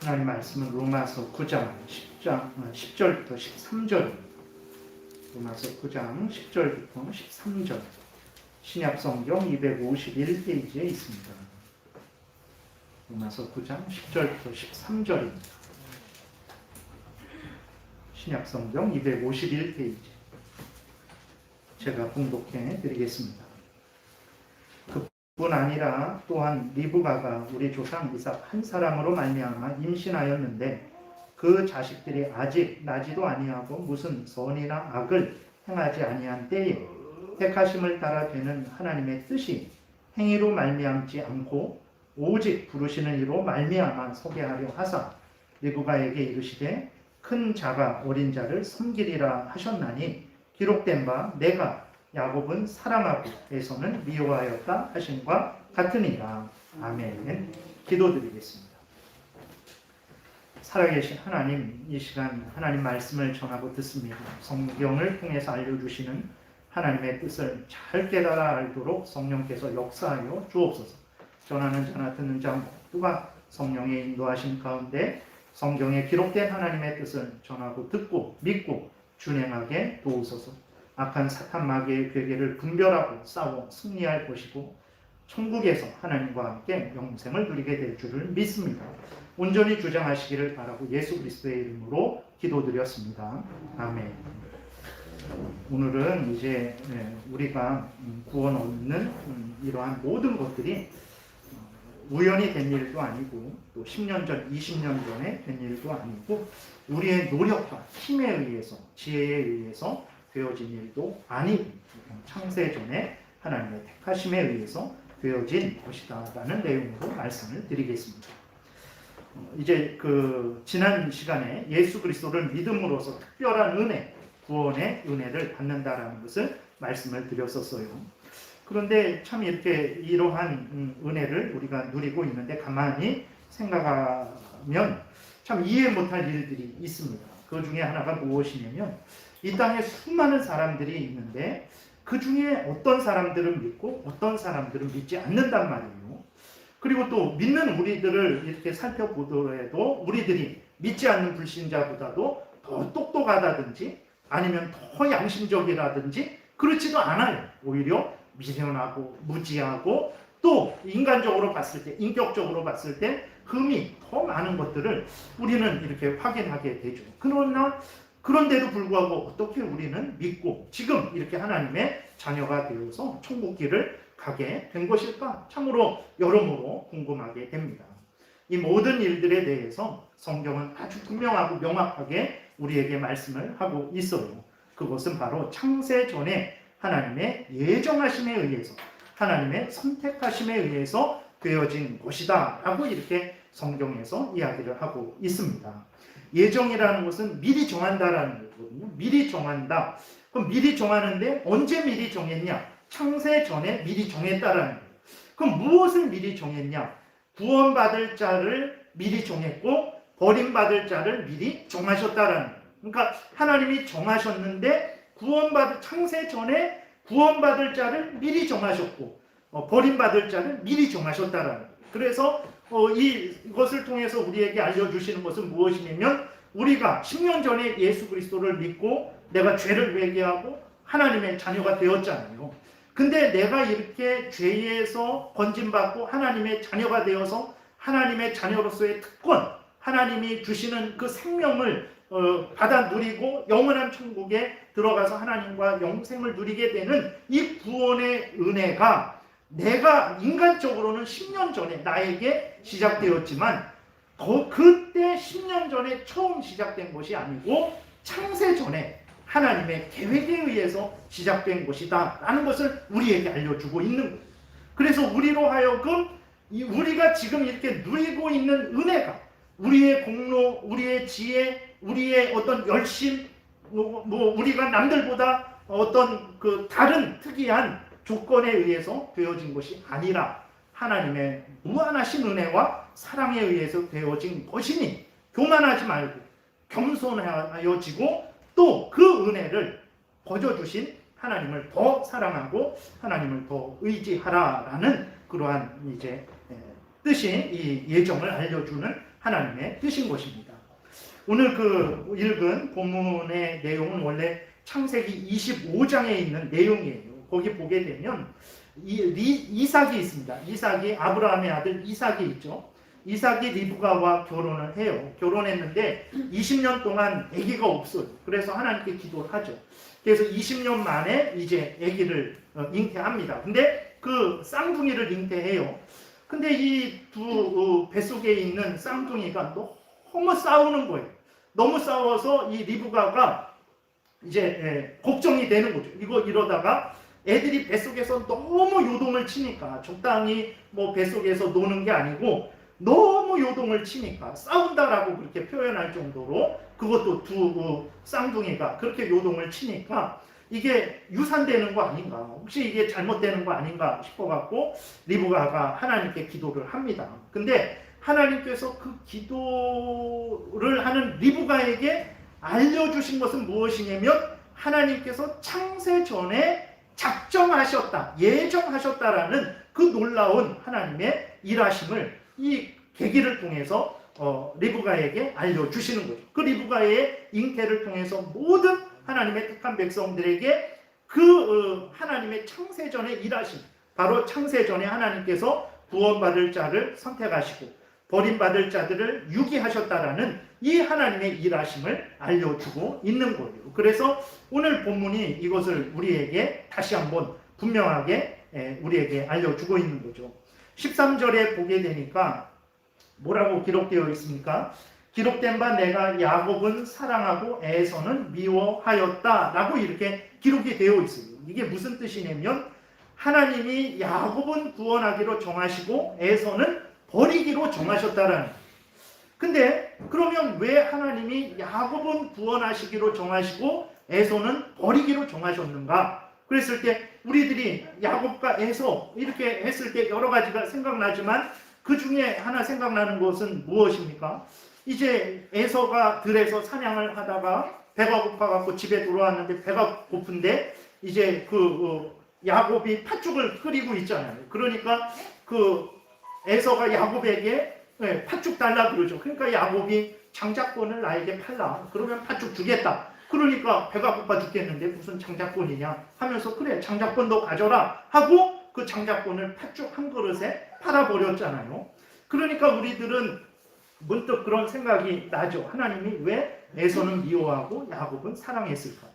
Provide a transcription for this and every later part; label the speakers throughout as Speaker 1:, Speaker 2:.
Speaker 1: 하나님 말씀은 로마서 9장 10절부터 13절. 로마서 9장 10절부터 13절. 신약성경 251페이지에 있습니다. 로마서 9장 10절부터 13절입니다. 신약성경 251페이지. 제가 봉독해 드리겠습니다. 그뿐 아니라 또한 리브가가 우리 조상 이삭 한 사람으로 말미암아 임신하였는데 그 자식들이 아직 나지도 아니하고 무슨 선이나 악을 행하지 아니한 때에 택하심을 따라 되는 하나님의 뜻이 행위로 말미암지 않고 오직 부르시는 이로 말미암아 서게 하려 하사 리브가에게 이르시되 큰 자가 어린 자를 섬기리라 하셨나니 기록된 바 내가 야곱은 사랑하고 에서는 미워하였다 하신과 같으니라. 아멘. 기도드리겠습니다. 살아계신 하나님, 이 시간 하나님 말씀을 전하고 듣습니다. 성경을 통해서 알려주시는 하나님의 뜻을 잘 깨달아 알도록 성령께서 역사하여 주옵소서. 전하는 자나 듣는 자 모두가 성령의 인도하심 가운데 성경에 기록된 하나님의 뜻을 전하고 듣고 믿고 준행하게 도우소서. 악한 사탄 마귀의 괴계를 분별하고 싸워 승리할 것이고 천국에서 하나님과 함께 영생을 누리게 될 줄을 믿습니다. 온전히 주장하시기를 바라고 예수 그리스도의 이름으로 기도드렸습니다. 아멘. 오늘은 이제 우리가 구원 얻는 이러한 모든 것들이 우연히 된 일도 아니고 또 10년 전, 20년 전에 된 일도 아니고 우리의 노력과 힘에 의해서, 지혜에 의해서 되어진 일도 아니고 창세 전에 하나님의 택하심에 의해서 되어진 것이다 라는 내용으로 말씀을 드리겠습니다. 이제 지난 시간에 예수 그리스도를 믿음으로써 특별한 은혜, 구원의 은혜를 받는다라는 것을 말씀을 드렸었어요. 그런데 참 이렇게 이러한 은혜를 우리가 누리고 있는데 가만히 생각하면 참 이해 못할 일들이 있습니다. 그 중에 하나가 무엇이냐면 이 땅에 수많은 사람들이 있는데 그 중에 어떤 사람들은 믿고 어떤 사람들은 믿지 않는단 말이에요. 그리고 또 믿는 우리들을 이렇게 살펴보더라도 우리들이 믿지 않는 불신자보다도 더 똑똑하다든지 아니면 더 양심적이라든지 그렇지도 않아요. 오히려 미련하고 무지하고 또 인간적으로 봤을 때, 인격적으로 봤을 때 흠이 더 많은 것들을 우리는 이렇게 확인하게 되죠. 그런데도 불구하고 어떻게 우리는 믿고 지금 이렇게 하나님의 자녀가 되어서 천국길을 가게 된 것일까? 참으로 여러모로 궁금하게 됩니다. 이 모든 일들에 대해서 성경은 아주 분명하고 명확하게 우리에게 말씀을 하고 있어요. 그것은 바로 창세 전에 하나님의 예정하심에 의해서, 하나님의 선택하심에 의해서 되어진 것이다 라고 이렇게 성경에서 이야기를 하고 있습니다. 예정이라는 것은 미리 정한다라는 거거든요. 미리 정한다. 그럼 미리 정하는데 언제 미리 정했냐? 창세 전에 미리 정했다라는 거예요. 그럼 무엇을 미리 정했냐? 구원받을 자를 미리 정했고 버림받을 자를 미리 정하셨다라는 거예요. 그러니까 하나님이 정하셨는데 창세 전에 구원받을 자를 미리 정하셨고 버림받을 자를 미리 정하셨다라는 거예요. 그래서 이것을 통해서 우리에게 알려주시는 것은 무엇이냐면 우리가 10년 전에 예수 그리스도를 믿고 내가 죄를 회개하고 하나님의 자녀가 되었잖아요. 근데 내가 이렇게 죄에서 건진받고 하나님의 자녀가 되어서 하나님의 자녀로서의 특권, 하나님이 주시는 그 생명을 받아 누리고 영원한 천국에 들어가서 하나님과 영생을 누리게 되는 이 구원의 은혜가 내가 인간적으로는 10년 전에 나에게 시작되었지만 그때 10년 전에 처음 시작된 것이 아니고 창세 전에 하나님의 계획에 의해서 시작된 것이다 라는 것을 우리에게 알려주고 있는 거예요. 그래서 우리로 하여금 우리가 지금 이렇게 누리고 있는 은혜가 우리의 공로, 우리의 지혜, 우리의 어떤 열심, 우리가 남들보다 어떤 다른 특이한 조건에 의해서 되어진 것이 아니라 하나님의 무한하신 은혜와 사랑에 의해서 되어진 것이니 교만하지 말고 겸손하여지고 또 그 은혜를 거저주신 하나님을 더 사랑하고 하나님을 더 의지하라라는 그러한 이제 뜻이 이 예정을 알려주는 하나님의 뜻인 것입니다. 오늘 그 읽은 본문의 내용은 원래 창세기 25장에 있는 내용이에요. 거기 보게 되면 이삭이 있습니다. 이삭이 아브라함의 아들 이삭이 있죠. 이삭이 리브가와 결혼을 해요. 결혼했는데 20년 동안 아기가 없어요. 그래서 하나님께 기도를 하죠. 그래서 20년 만에 이제 아기를 잉태합니다. 근데 그 쌍둥이를 잉태해요. 근데 이 두 뱃속에 있는 쌍둥이가 너무 싸우는 거예요. 너무 싸워서 이 리브가가 이제 걱정이 되는 거죠. 이러다가 애들이 뱃속에서 너무 요동을 치니까, 적당히 뭐 뱃속에서 노는 게 아니고 너무 요동을 치니까, 싸운다라고 그렇게 표현할 정도로, 그것도 두 쌍둥이가 그렇게 요동을 치니까 이게 유산되는 거 아닌가, 혹시 이게 잘못되는 거 아닌가 싶어갖고 리브가가 하나님께 기도를 합니다. 근데 하나님께서 그 기도를 하는 리브가에게 알려주신 것은 무엇이냐면, 하나님께서 창세 전에 작정하셨다, 예정하셨다라는 그 놀라운 하나님의 일하심을 이 계기를 통해서 리브가에게 알려주시는 거죠. 그 리브가의 잉태를 통해서 모든 하나님의 택한 백성들에게 그 하나님의 창세전의 일하심, 바로 창세전에 하나님께서 구원받을 자를 선택하시고 버림받을 자들을 유기하셨다라는 이 하나님의 일하심을 알려주고 있는 거예요. 그래서 오늘 본문이 이것을 우리에게 다시 한번 분명하게 우리에게 알려주고 있는 거죠. 13절에 보게 되니까 뭐라고 기록되어 있습니까? 기록된 바 내가 야곱은 사랑하고 에서는 미워하였다 라고 이렇게 기록이 되어 있어요. 이게 무슨 뜻이냐면, 하나님이 야곱은 구원하기로 정하시고 에서는 버리기로 정하셨다라는. 근데 그러면 왜 하나님이 야곱은 구원하시기로 정하시고 에서는 버리기로 정하셨는가? 그랬을 때 우리들이 야곱과 에서 이렇게 했을 때 여러 가지가 생각나지만, 그 중에 하나 생각나는 것은 무엇입니까? 이제 에서가 들에서 사냥을 하다가 배가 고파갖고 집에 들어왔는데 배가 고픈데 이제 야곱이 팥죽을 끓이고 있잖아요. 그러니까 에서가 야곱에게 팥죽 달라 그러죠. 그러니까 야곱이 장자권을 나에게 팔라. 그러면 팥죽 주겠다. 그러니까 배가 고파 죽겠는데 무슨 장자권이냐 하면서, 그래 장자권도 가져라 하고 그 장자권을 팥죽 한 그릇에 팔아버렸잖아요. 그러니까 우리들은 문득 그런 생각이 나죠. 하나님이 왜 에서는 미워하고 야곱은 사랑했을까?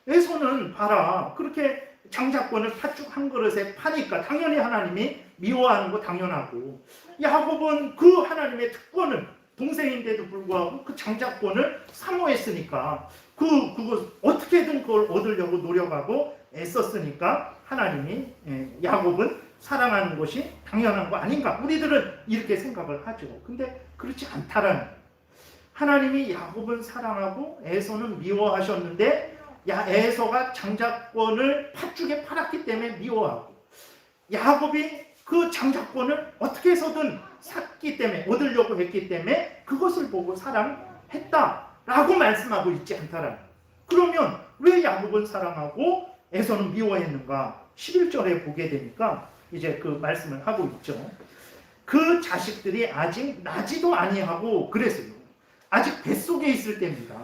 Speaker 1: 에서는 봐라, 그렇게 장자권을 팥죽 한 그릇에 파니까 당연히 하나님이 미워하는 거 당연하고, 야곱은 그 하나님의 특권을, 동생인데도 불구하고 그 장자권을 사모했으니까, 그거 어떻게든 그걸 얻으려고 노력하고 애썼으니까 하나님이 야곱은 사랑하는 것이 당연한 거 아닌가? 우리들은 이렇게 생각을 하죠. 근데 그렇지 않다라는. 하나님이 야곱은 사랑하고 에서는 미워하셨는데, 에서가 장자권을 팥죽에 팔았기 때문에 미워하고, 야곱이 그 장자권을 어떻게 해서든 샀기 때문에, 얻으려고 했기 때문에 그것을 보고 사랑했다라고 말씀하고 있지 않다라는. 그러면 왜 야곱은 사랑하고 에서는 미워했는가? 11절에 보게 되니까 이제 그 말씀을 하고 있죠. 그 자식들이 아직 나지도 아니하고 그랬어요. 아직 뱃속에 있을 때입니다.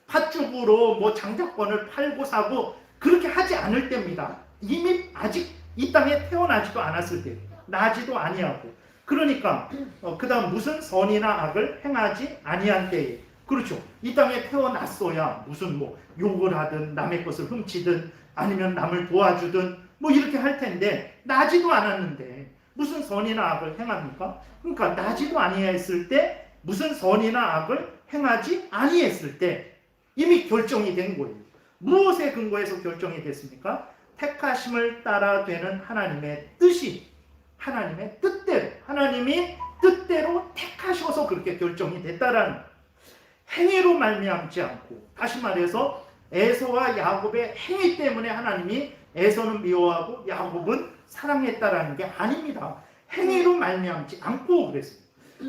Speaker 1: 팥죽으로 뭐 장자권을 팔고 사고 그렇게 하지 않을 때입니다. 이미 아직 이 땅에 태어나지도 않았을 때, 나지도 아니하고. 그러니까 그 다음 무슨 선이나 악을 행하지 아니한 때에, 그렇죠. 이 땅에 태어났어야 무슨 뭐 욕을 하든 남의 것을 훔치든 아니면 남을 도와주든 뭐 이렇게 할 텐데, 나지도 않았는데 무슨 선이나 악을 행합니까? 그러니까 나지도 아니했을 때, 무슨 선이나 악을 행하지 아니했을 때 이미 결정이 된 거예요. 무엇에 근거해서 결정이 됐습니까? 택하심을 따라 되는 하나님의 뜻이, 하나님의 뜻대로, 하나님이 뜻대로 택하셔서 그렇게 결정이 됐다라는, 행위로 말미암지 않고, 다시 말해서 에서와 야곱의 행위 때문에 하나님이 에서는 미워하고 야곱은 사랑했다라는 게 아닙니다. 행위로 말미암지 않고 그랬어요.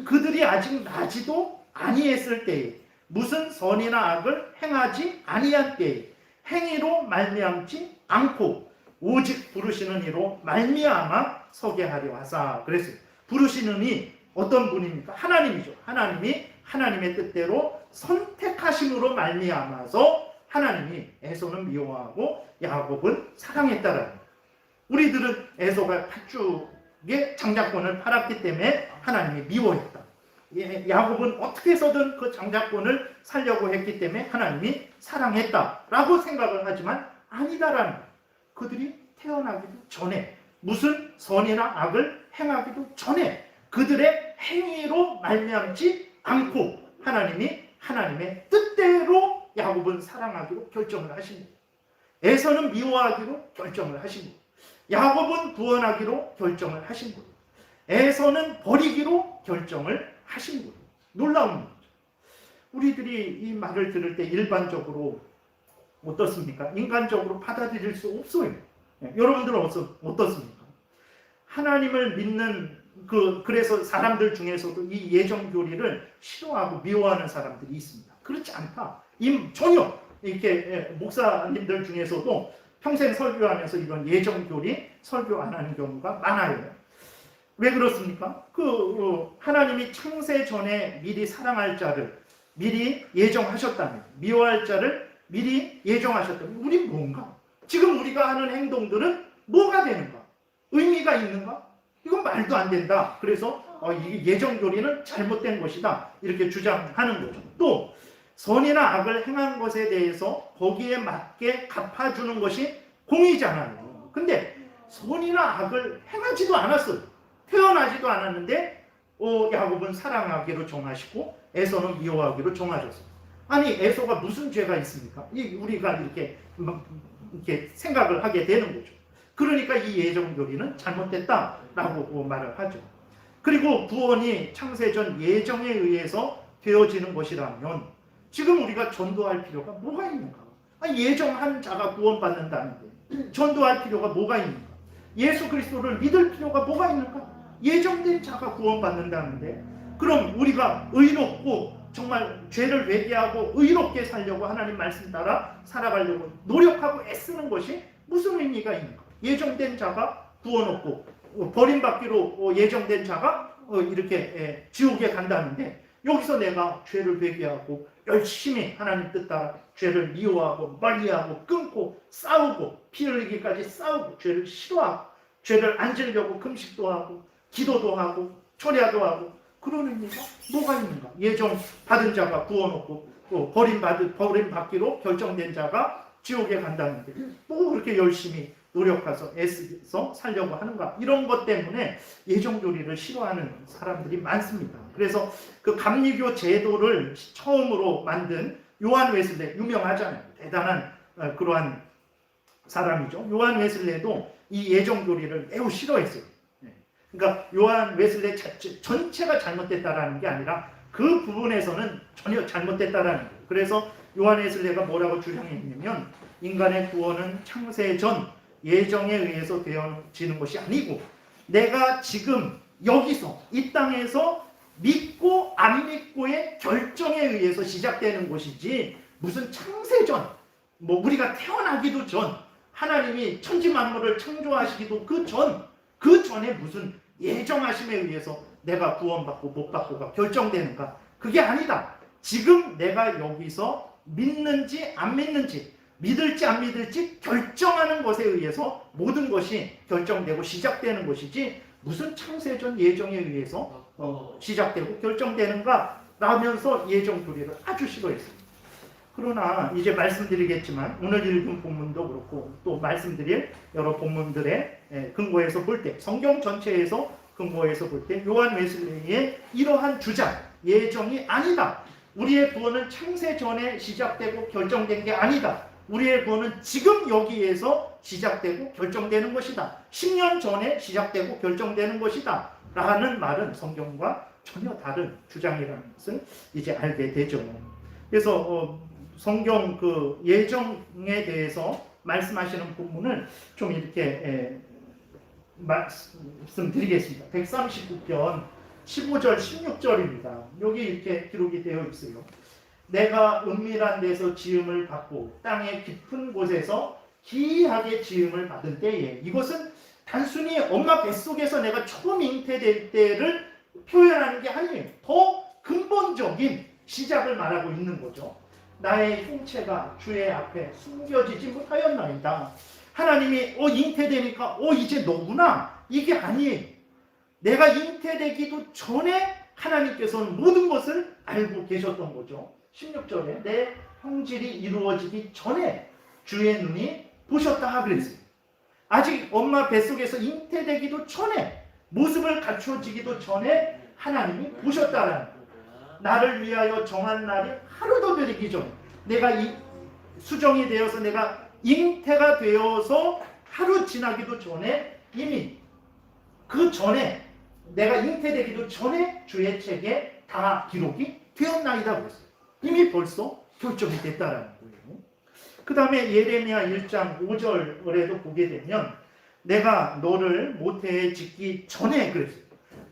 Speaker 1: 그들이 아직 나지도 아니했을 때에, 무슨 선이나 악을 행하지 아니한 때에, 행위로 말미암지 않고 오직 부르시는 이로 말미암아 서게 하려 하사 그랬어요. 부르시는 이, 어떤 분입니까? 하나님이죠. 하나님이 하나님의 뜻대로 선택하심으로 말미암아서 하나님이 에서는 미워하고 야곱은 사랑했다라는 거예요. 우리들은 에서가 팥죽의 장자권을 팔았기 때문에 하나님이 미워했다. 야곱은 어떻게 해서든 그 장자권을 살려고 했기 때문에 하나님이 사랑했다라고 생각을 하지만 아니다라는 거예요. 그들이 태어나기도 전에 무슨 선이나 악을 행하기도 전에 그들의 행위로 말미암지 않고 하나님이 하나님의 뜻대로 야곱은 사랑하기로 결정을 하신 거예요. 에서는 미워하기로 결정을 하신 거예요. 야곱은 구원하기로 결정을 하신 거예요. 에서는 버리기로 결정을 하신 거예요. 놀라운 거죠. 우리들이 이 말을 들을 때 일반적으로 어떻습니까? 인간적으로 받아들일 수 없어요. 여러분들은 어떻습니까? 하나님을 믿는 그래서 사람들 중에서도 이 예정교리를 싫어하고 미워하는 사람들이 있습니다. 그렇지 않다. 전혀 이렇게 목사님들 중에서도 평생 설교하면서 이런 예정교리 설교 안 하는 경우가 많아요. 왜 그렇습니까? 하나님이 창세 전에 미리 사랑할 자를 미리 예정하셨다면, 미워할 자를 미리 예정하셨다면, 우린 뭔가? 지금 우리가 하는 행동들은 뭐가 되는가? 의미가 있는가? 이건 말도 안 된다. 그래서 이 예정교리는 잘못된 것이다. 이렇게 주장하는 거죠. 또 선이나 악을 행한 것에 대해서 거기에 맞게 갚아주는 것이 공의잖아요. 근데 선이나 악을 행하지도 않았어요. 태어나지도 않았는데 야곱은 사랑하기로 정하시고 에서는 미워하기로 정하셨어요. 아니 에서가 무슨 죄가 있습니까? 우리가 이렇게 생각을 하게 되는 거죠. 그러니까 이 예정교리는 잘못됐다라고 말을 하죠. 그리고 구원이 창세전 예정에 의해서 되어지는 것이라면 지금 우리가 전도할 필요가 뭐가 있는가? 예정한 자가 구원받는다는데 전도할 필요가 뭐가 있는가? 예수 그리스도를 믿을 필요가 뭐가 있는가? 예정된 자가 구원받는다는데 그럼 우리가 의롭고 정말 죄를 회개하고 의롭게 살려고 하나님 말씀 따라 살아가려고 노력하고 애쓰는 것이 무슨 의미가 있는가? 예정된 자가 구원 얻고 버림받기로 예정된 자가 이렇게 지옥에 간다는데 여기서 내가 죄를 회개하고 열심히 하나님 뜻 따라 죄를 미워하고 멀리하고 끊고 싸우고 피 흘리기까지 싸우고 죄를 싫어하고 죄를 안 지려고 금식도 하고 기도도 하고 철야도 하고 그런 의미가 뭐가 있는가? 예정 받은 자가 구원 얻고 또 버림받기로 결정된 자가 지옥에 간다는데 뭐 그렇게 열심히 노력해서 애써서 살려고 하는가? 이런 것 때문에 예정교리를 싫어하는 사람들이 많습니다. 그래서 그 감리교 제도를 처음으로 만든 요한 웨슬레 유명하잖아요. 대단한 그러한 사람이죠. 요한 웨슬레도 이 예정교리를 매우 싫어했어요. 그러니까 요한 웨슬레 전체가 잘못됐다라는 게 아니라 그 부분에서는 전혀 잘못됐다라는 거예요. 그래서 요한 웨슬레가 뭐라고 주장했냐면 인간의 구원은 창세 전 예정에 의해서 되어지는 것이 아니고 내가 지금 여기서 이 땅에서 믿고 안 믿고의 결정에 의해서 시작되는 것이지 무슨 창세전 뭐 우리가 태어나기도 전 하나님이 천지 만물을 창조하시기도 그 전에 무슨 예정하심에 의해서 내가 구원받고 못 받고가 결정되는가? 그게 아니다. 지금 내가 여기서 믿는지 안 믿는지 믿을지 안 믿을지 결정하는 것에 의해서 모든 것이 결정되고 시작되는 것이지 무슨 창세전 예정에 의해서 시작되고 결정되는가 라면서 예정교리를 아주 싫어했습니다. 그러나 이제 말씀드리겠지만 오늘 읽은 본문도 그렇고 또 말씀드릴 여러 본문들의 근거에서 볼 때 성경 전체에서 근거에서 볼 때 요한 웨슬레이의 이러한 주장 예정이 아니다. 우리의 구원은 창세 전에 시작되고 결정된 게 아니다. 우리의 구원은 지금 여기에서 시작되고 결정되는 것이다. 10년 전에 시작되고 결정되는 것이다. 라는 말은 성경과 전혀 다른 주장이라는 것을 이제 알게 되죠. 그래서 성경 그 예정에 대해서 말씀하시는 부분을 좀 이렇게 말씀드리겠습니다. 139편 15절 16절입니다. 여기 이렇게 기록이 되어 있어요. 내가 은밀한 데서 지음을 받고 땅의 깊은 곳에서 기이하게 지음을 받은 때에 이것은 단순히 엄마 뱃속에서 내가 처음 잉태될 때를 표현하는 게 아니에요. 더 근본적인 시작을 말하고 있는 거죠. 나의 형체가 주의 앞에 숨겨지지 못하였나이다. 하나님이 잉태되니까 이제 너구나, 이게 아니에요. 내가 잉태되기도 전에 하나님께서는 모든 것을 알고 계셨던 거죠. 16절에 내 형질이 이루어지기 전에 주의 눈이 보셨다 그랬어요. 아직 엄마 뱃속에서 잉태되기도 전에, 모습을 갖추어지기도 전에 하나님이 보셨다라는 거예요. 나를 위하여 정한 날이 하루도 되기 전에, 내가 이 수정이 되어서 내가 잉태가 되어서 하루 지나기도 전에, 이미 그 전에, 내가 잉태되기도 전에 주의 책에 다 기록이 되었나이다 그랬어요. 이미 벌써 결정이 됐다라는 거예요. 그 다음에 예레미야 1장 5절에도 보게 되면 내가 너를 모태에 짓기 전에 그랬어요.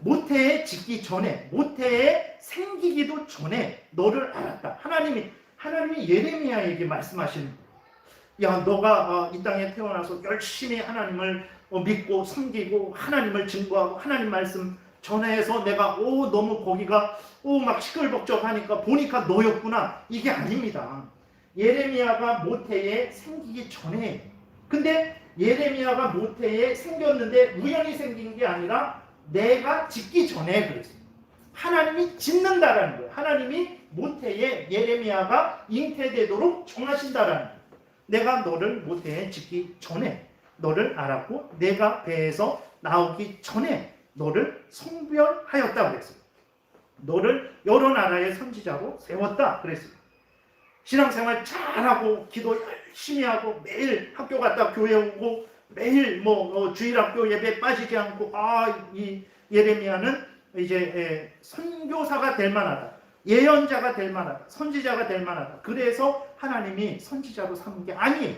Speaker 1: 모태에 짓기 전에, 모태에 생기기도 전에 너를 알았다. 하나님이 예레미야에게 말씀하시는 거예요. 야, 너가 이 땅에 태어나서 열심히 하나님을 믿고 섬기고 하나님을 증거하고 하나님 말씀 전해서 내가 너무 거기가 막 시끌벅적하니까 보니까 너였구나. 이게 아닙니다. 예레미야가 모태에 생기기 전에, 근데 예레미야가 모태에 생겼는데 우연히 생긴 게 아니라 내가 짓기 전에 그랬어요. 하나님이 짓는다라는 거예요. 하나님이 모태에 예레미야가 잉태되도록 정하신다라는 거예요. 내가 너를 모태에 짓기 전에 너를 알았고 내가 배에서 나오기 전에 너를 성별하였다 그랬어요. 너를 여러 나라의 선지자로 세웠다 그랬어요. 신앙생활 잘하고 기도 열심히 하고 매일 학교 갔다 교회 오고 매일 주일학교 예배 빠지지 않고 이 예레미야는 이제 선교사가 될 만하다. 예언자가 될 만하다. 선지자가 될 만하다. 그래서 하나님이 선지자로 삼은 게 아니에요.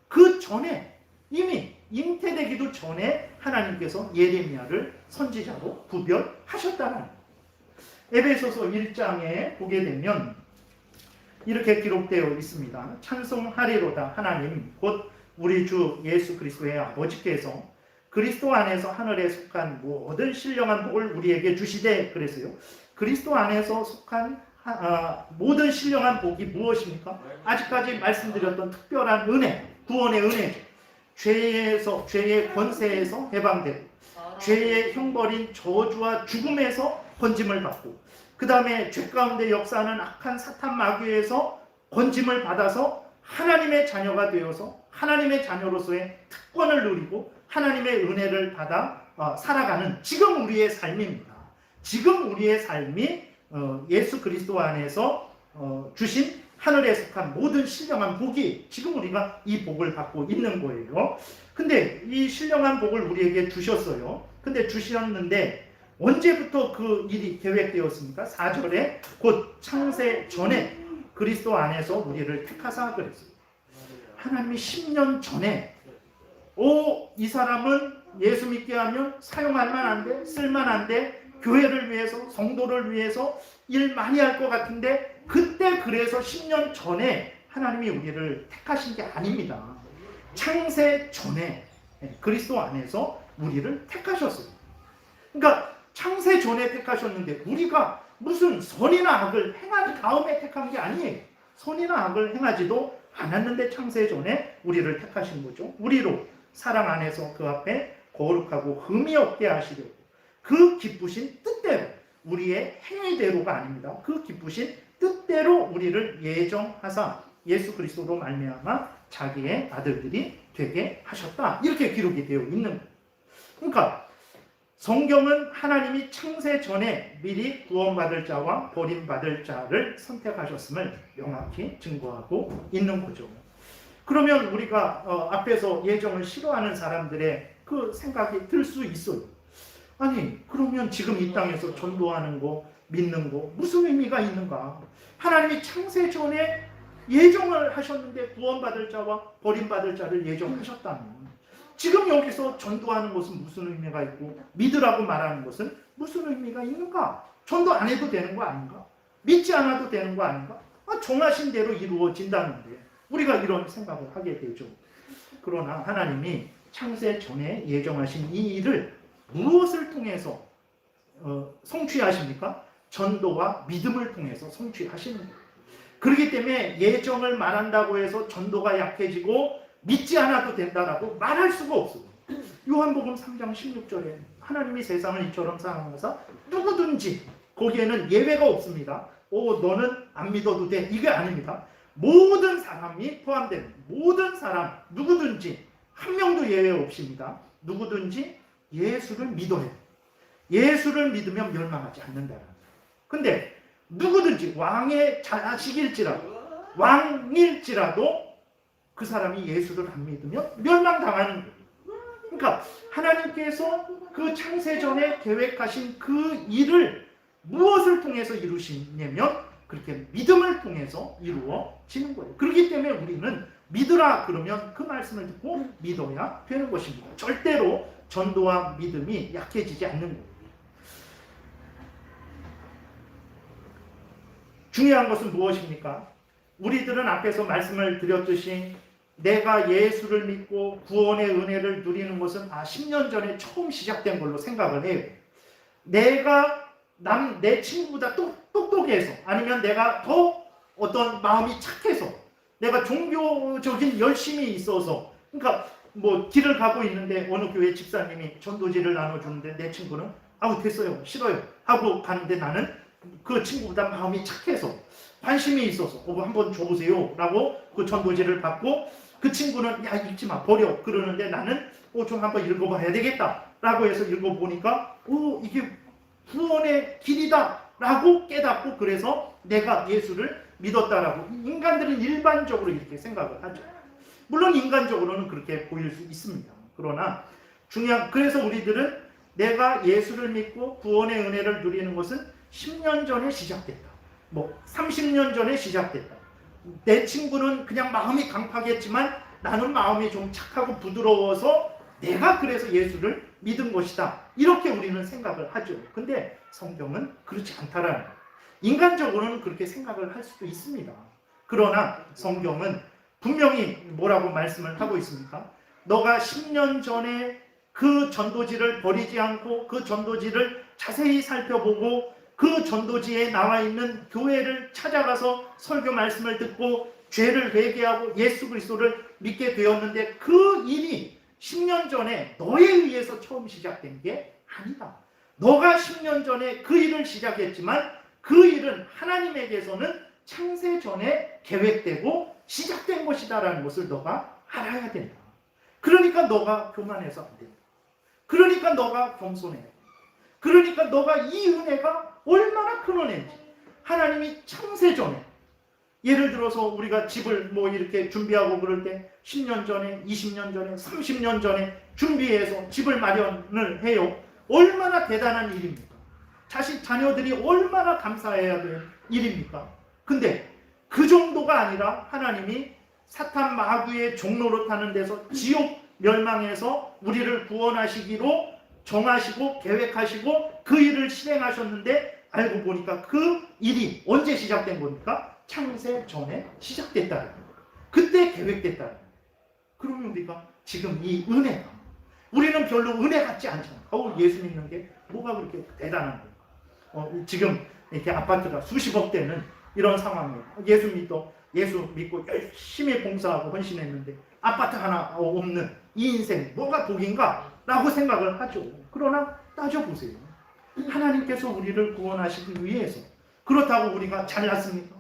Speaker 1: 그 전에 이미 잉태되기도 전에 하나님께서 예레미야를 선지자로 구별하셨다는 거예요. 에베소서 1장에 보게 되면 이렇게 기록되어 있습니다. 찬송하리로다 하나님 곧 우리 주 예수 그리스도의 아버지께서 그리스도 안에서 하늘에 속한 모든 신령한 복을 우리에게 주시되 그랬어요. 그리스도 안에서 속한 모든 신령한 복이 무엇입니까? 아직까지 말씀드렸던 특별한 은혜, 구원의 은혜, 죄의 권세에서 해방되고 죄의 형벌인 저주와 죽음에서 건짐을 받고 그 다음에 죄 가운데 역사하는 악한 사탄 마귀에서 건짐을 받아서 하나님의 자녀가 되어서 하나님의 자녀로서의 특권을 누리고 하나님의 은혜를 받아 살아가는 지금 우리의 삶입니다. 지금 우리의 삶이 예수 그리스도 안에서 주신 하늘에 속한 모든 신령한 복이 지금 우리가 이 복을 받고 있는 거예요. 근데 이 신령한 복을 우리에게 주셨어요. 근데 주셨는데 언제부터 그 일이 계획되었습니까? 4절에 곧 창세 전에 그리스도 안에서 우리를 택하사 그랬어요. 하나님이 10년 전에 이 사람은 예수 믿게 하면 사용할 만한데 쓸만한데 교회를 위해서 성도를 위해서 일 많이 할 것 같은데 그때 그래서 10년 전에 하나님이 우리를 택하신 게 아닙니다. 창세 전에 그리스도 안에서 우리를 택하셨어요. 그러니까 창세 전에 택하셨는데 우리가 무슨 선이나 악을 행한 다음에 택한 게 아니에요. 선이나 악을 행하지도 않았는데 창세 전에 우리를 택하신 거죠. 우리로 사랑 안에서 그 앞에 거룩하고 흠이 없게 하시려고 그 기쁘신 뜻대로, 우리의 행위대로가 아닙니다. 그 기쁘신 뜻대로 우리를 예정하사 예수 그리스도로 말미암아 자기의 아들들이 되게 하셨다. 이렇게 기록이 되어 있는 거예요. 그러니까 성경은 하나님이 창세 전에 미리 구원받을 자와 버림받을 자를 선택하셨음을 명확히 증거하고 있는 거죠. 그러면 우리가 앞에서 예정을 싫어하는 사람들의 그 생각이 들 수 있어요. 아니, 그러면 지금 이 땅에서 전도하는 거, 믿는 거 무슨 의미가 있는가? 하나님이 창세 전에 예정을 하셨는데 구원받을 자와 버림받을 자를 예정하셨다면 지금 여기서 전도하는 것은 무슨 의미가 있고 믿으라고 말하는 것은 무슨 의미가 있는가? 전도 안 해도 되는 거 아닌가? 믿지 않아도 되는 거 아닌가? 정하신 대로 이루어진다는데 우리가 이런 생각을 하게 되죠. 그러나 하나님이 창세 전에 예정하신 이 일을 무엇을 통해서 성취하십니까? 전도와 믿음을 통해서 성취하시는 거예요. 그렇기 때문에 예정을 말한다고 해서 전도가 약해지고 믿지 않아도 된다라고 말할 수가 없어요. 요한복음 3장 16절에 하나님이 세상을 이처럼 사랑하사 누구든지, 거기에는 예외가 없습니다. 너는 안 믿어도 돼, 이게 아닙니다. 모든 사람이 포함된, 모든 사람 누구든지 한 명도 예외 없습니다. 누구든지 예수를 믿어야 돼. 예수를 믿으면 멸망하지 않는다는 거예요. 근데 누구든지 왕의 왕일지라도 그 사람이 예수를 안 믿으면 멸망당하는 거예요. 그러니까 하나님께서 그 창세전에 계획하신 그 일을 무엇을 통해서 이루시냐면 그렇게 믿음을 통해서 이루어지는 거예요. 그렇기 때문에 우리는 믿으라 그러면 그 말씀을 듣고 믿어야 되는 것입니다. 절대로 전도와 믿음이 약해지지 않는 거예요. 중요한 것은 무엇입니까? 우리들은 앞에서 말씀을 드렸듯이 내가 예수를 믿고 구원의 은혜를 누리는 것은 10년 전에 처음 시작된 걸로 생각을 해요. 내가 내 친구보다 똑똑해서, 아니면 내가 더 어떤 마음이 착해서, 내가 종교적인 열심이 있어서, 그러니까 뭐 길을 가고 있는데 어느 교회 집사님이 전도지를 나눠주는데 내 친구는 됐어요, 싫어요 하고 가는데 나는 그 친구보다 마음이 착해서 관심이 있어서 한번 줘보세요 라고 그 전도지를 받고, 그 친구는 야 읽지 마 버려 그러는데 나는 좀 한번 읽어봐야 되겠다 라고 해서 읽어보니까 이게 구원의 길이다 라고 깨닫고, 그래서 내가 예수를 믿었다라고 인간들은 일반적으로 이렇게 생각을 하죠. 물론 인간적으로는 그렇게 보일 수 있습니다. 그러나 그래서 우리들은 내가 예수를 믿고 구원의 은혜를 누리는 것은 10년 전에 시작됐다, 30년 전에 시작됐다. 내 친구는 그냥 마음이 강팍했지만 나는 마음이 좀 착하고 부드러워서 내가 그래서 예수를 믿은 것이다, 이렇게 우리는 생각을 하죠. 근데 성경은 그렇지 않다라는 거예요. 인간적으로는 그렇게 생각을 할 수도 있습니다. 그러나 성경은 분명히 뭐라고 말씀을 하고 있습니까? 너가 10년 전에 그 전도지를 버리지 않고 그 전도지를 자세히 살펴보고 그 전도지에 나와 있는 교회를 찾아가서 설교 말씀을 듣고 죄를 회개하고 예수 그리스도를 믿게 되었는데, 그 일이 10년 전에 너에 의해서 처음 시작된 게 아니다. 너가 10년 전에 그 일을 시작했지만 그 일은 하나님에게서는 창세 전에 계획되고 시작된 것이다라는 것을 너가 알아야 된다. 그러니까 너가 교만해서 안 된다. 그러니까 너가 겸손해야 된다. 그러니까 너가 이 은혜가 얼마나 큰 은혜인지, 하나님이 창세 전에, 예를 들어서 우리가 집을 이렇게 준비하고 그럴 때 10년 전에, 20년 전에, 30년 전에 준비해서 집을 마련을 해요. 얼마나 대단한 일입니까? 자녀들이 얼마나 감사해야 될 일입니까? 근데 그 정도가 아니라 하나님이 사탄 마귀의 종로로 타는 데서 지옥 멸망해서 우리를 구원하시기로 정하시고 계획하시고 그 일을 실행하셨는데, 알고 보니까 그 일이 언제 시작된 겁니까? 창세 전에 시작됐다는 거예요. 그때 계획됐다는 거예요. 그러면 우리가 지금 이 은혜가, 우리는 별로 은혜 같지 않잖아. 예수 믿는 게 뭐가 그렇게 대단한 거예요. 지금 이렇게 아파트가 수십억 대는 이런 상황이에요. 예수 믿고 열심히 봉사하고 헌신했는데 아파트 하나 없는 이 인생 뭐가 복인가? 라고 생각을 하죠. 그러나 따져보세요. 하나님께서 우리를 구원하시기 위해서, 그렇다고 우리가 잘났습니까?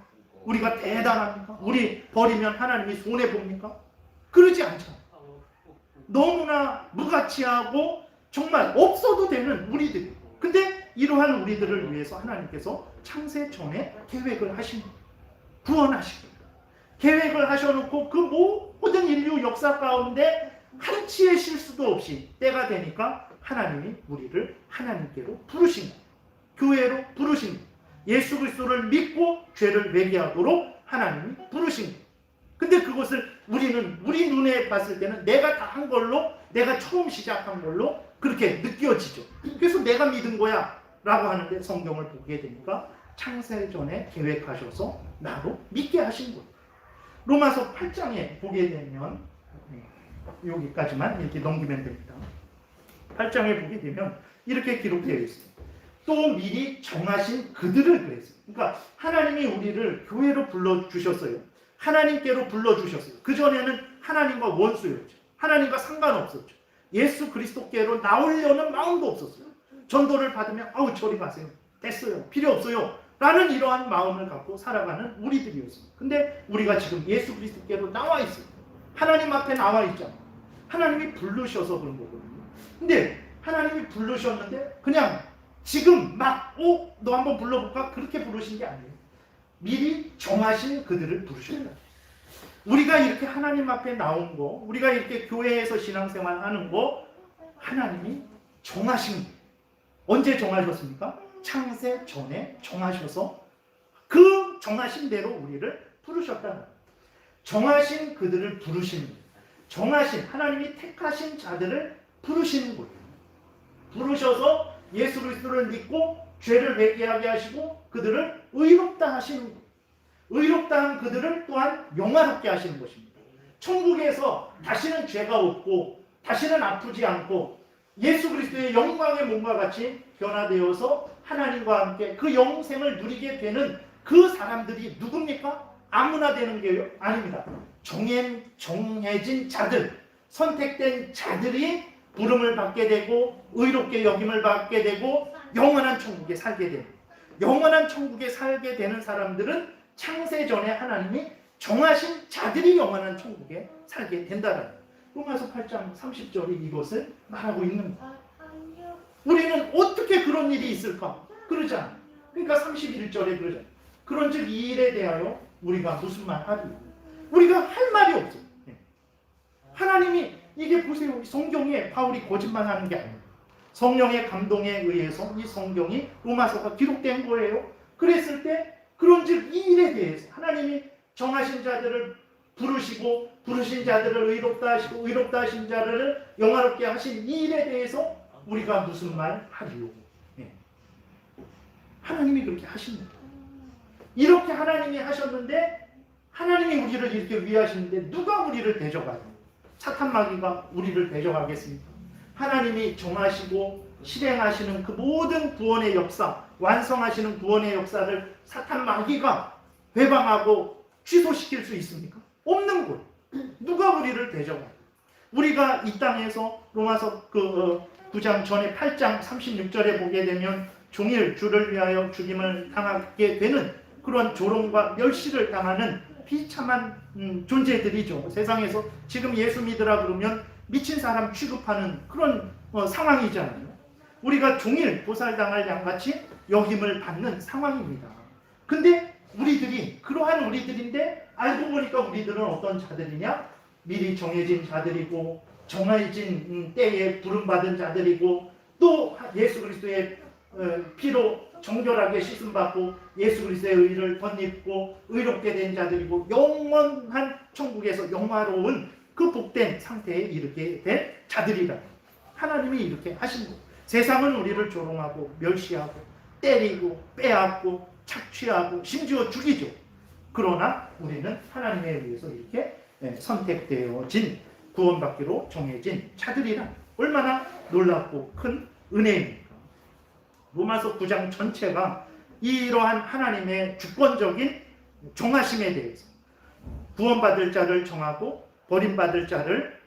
Speaker 1: 우리가 대단합니까? 우리 버리면 하나님이 손해봅니까? 그러지 않잖아요. 너무나 무가치하고 정말 없어도 되는 우리들. 근데 이러한 우리들을 위해서 하나님께서 창세 전에 계획을 하신 거예요. 구원하시고 계획을 하셔놓고 그 모든 인류 역사 가운데 한치의 실수도 없이 때가 되니까 하나님이 우리를 하나님께로 부르신 거예요. 교회로 부르신 거예요. 예수 그리스도를 믿고 죄를 회개하도록 하나님이 부르신 거예요. 근데 그것을 우리 눈에 봤을 때는 내가 다 한 걸로, 내가 처음 시작한 걸로 그렇게 느껴지죠. 그래서 내가 믿은 거야 라고 하는데, 성경을 보게 되니까 창세 전에 계획하셔서 나로 믿게 하신 거예요. 로마서 8장에 보게 되면, 여기까지만 이렇게 넘기면 됩니다. 8장에 보게 되면 이렇게 기록되어 있습니다. 또 미리 정하신 그들을 그랬어요. 그러니까 하나님이 우리를 교회로 불러주셨어요. 하나님께로 불러주셨어요. 그전에는 하나님과 원수였죠. 하나님과 상관없었죠. 예수 그리스도께로 나오려는 마음도 없었어요. 전도를 받으면 아우 저리 가세요. 됐어요. 필요 없어요. 라는 이러한 마음을 갖고 살아가는 우리들이었어요. 근데 우리가 지금 예수 그리스도께로 나와 있어요. 하나님 앞에 나와 있잖아요. 하나님이 부르셔서 그런 거거든요. 근데 하나님이 부르셨는데 그냥 지금 막 너 한번 불러볼까? 그렇게 부르신 게 아니에요. 미리 정하신 그들을 부르셨다. 우리가 이렇게 하나님 앞에 나온 거, 우리가 이렇게 교회에서 신앙생활 하는 거 하나님이 정하신 거예요. 언제 정하셨습니까? 창세 전에 정하셔서 그 정하신 대로 우리를 부르셨다는 거예요. 정하신 그들을 부르시는 거예요. 정하신 하나님이 택하신 자들을 부르시는 거예요. 부르셔서 예수 그리스도를 믿고 죄를 회개하게 하시고 그들을 의롭다 하시는 거예요. 의롭다 한 그들을 또한 영화롭게 하시는 것입니다. 천국에서 다시는 죄가 없고 다시는 아프지 않고 예수 그리스도의 영광의 몸과 같이 변화되어서 하나님과 함께 그 영생을 누리게 되는 그 사람들이 누굽니까? 아무나 되는 게요? 아닙니다. 정해진 자들, 선택된 자들이 부름을 받게 되고 의롭게 여김을 받게 되고 영원한 천국에 살게 됩니다. 영원한 천국에 살게 되는 사람들은 창세전에 하나님이 정하신 자들이 영원한 천국에 살게 된다는 거예요. 로마서 8장 30절이 이것을 말하고 있는 거예요. 우리는 어떻게 그런 일이 있을까? 그러잖아요. 그러니까 31절에 그러잖아요. 그런즉 이 일에 대하여 우리가 무슨 말 하리요? 우리가 할 말이 없어요. 하나님이 이게 보세요. 성경에 바울이 거짓말하는 게 아니에요. 성령의 감동에 의해서 이 성경이 로마서가 기록된 거예요. 그랬을 때 그런즉 이 일에 대해서 하나님이 정하신 자들을 부르시고 부르신 자들을 의롭다 하시고 의롭다 하신 자들을 영화롭게 하신 이 일에 대해서 우리가 무슨 말 하리요? 하나님이 그렇게 하십니다. 이렇게 하나님이 하셨는데 하나님이 우리를 이렇게 위하시는데 누가 우리를 대적하죠? 사탄 마귀가 우리를 대적하겠습니까? 하나님이 정하시고 실행하시는 그 모든 구원의 역사, 완성하시는 구원의 역사를 사탄 마귀가 회방하고 취소시킬 수 있습니까? 없는 거예요. 누가 우리를 대적하죠? 우리가 이 땅에서 로마서 9장 전에 8장 36절에 보게 되면 종일 주를 위하여 죽임을 당하게 되는 그런 조롱과 멸시를 당하는 비참한 존재들이죠. 세상에서 지금 예수 믿으라 그러면 미친 사람 취급하는 그런 상황이잖아요. 우리가 종일 보살당할 양같이 여김을 받는 상황입니다. 근데 우리들이 그러한 우리들인데 알고 보니까 우리들은 어떤 자들이냐? 미리 정해진 자들이고 정해진 때에 부름받은 자들이고 또 예수 그리스도의 피로 정결하게 씻음받고 예수 그리스도의 의를 덧입고 의롭게 된 자들이고 영원한 천국에서 영화로운 그 복된 상태에 이르게 된 자들이라. 하나님이 이렇게 하신 거예요. 세상은 우리를 조롱하고 멸시하고 때리고 빼앗고 착취하고 심지어 죽이죠. 그러나 우리는 하나님에 의해서 이렇게 선택되어진 구원받기로 정해진 자들이라. 얼마나 놀랍고 큰 은혜입니까? 로마서 9장 전체가 이러한 하나님의 주권적인 정하심에 대해서 구원받을 자를 정하고 버림받을 자를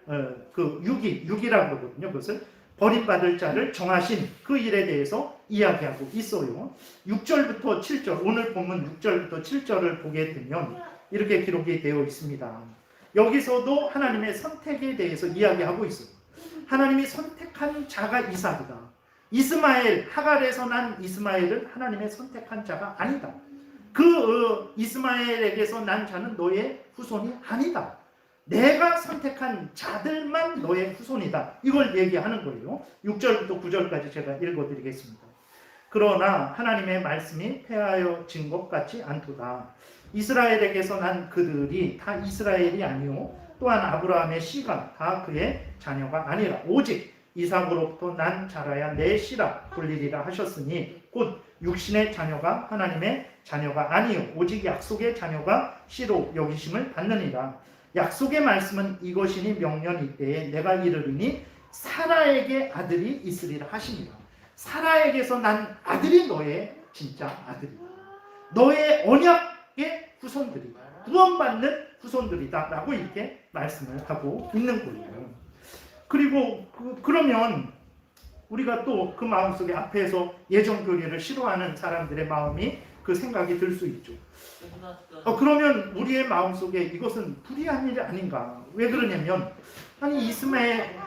Speaker 1: 유기라고 그러거든요. 그것을 버림받을 자를 정하신 그 일에 대해서 이야기하고 있어요. 6절부터 7절, 오늘 본문 6절부터 7절을 보게 되면 이렇게 기록이 되어 있습니다. 여기서도 하나님의 선택에 대해서 이야기하고 있어요. 하나님이 선택한 자가 이삭이다. 이스마엘, 하갈에서 난 이스마엘은 하나님의 선택한 자가 아니다. 그 이스마엘에게서 난 자는 너의 후손이 아니다. 내가 선택한 자들만 너의 후손이다. 이걸 얘기하는 거예요. 6절부터 9절까지 제가 읽어드리겠습니다. 그러나 하나님의 말씀이 폐하여진 것 같지 않도다. 이스라엘에게서 난 그들이 다 이스라엘이 아니요 또한 아브라함의 씨가 다 그의 자녀가 아니라 오직 이삭으로부터 난 자라야 내 씨라 불리리라 하셨으니 곧 육신의 자녀가 하나님의 자녀가 아니요 오직 약속의 자녀가 씨로 여기심을 받느니라. 약속의 말씀은 이것이니 명년 이때에 내가 이르리니 사라에게 아들이 있으리라 하십니다. 사라에게서 난 아들이 너의 진짜 아들이다. 너의 언약의 후손들이다. 구원받는 후손들이다. 라고 이렇게 말씀을 하고 있는 거예요. 그리고 그러면 우리가 또 그 마음속에 앞에서 예정교리를 싫어하는 사람들의 마음이 그 생각이 들 수 있죠. 그러면 우리의 마음속에 이것은 불의한 일 아닌가? 왜 그러냐면 아니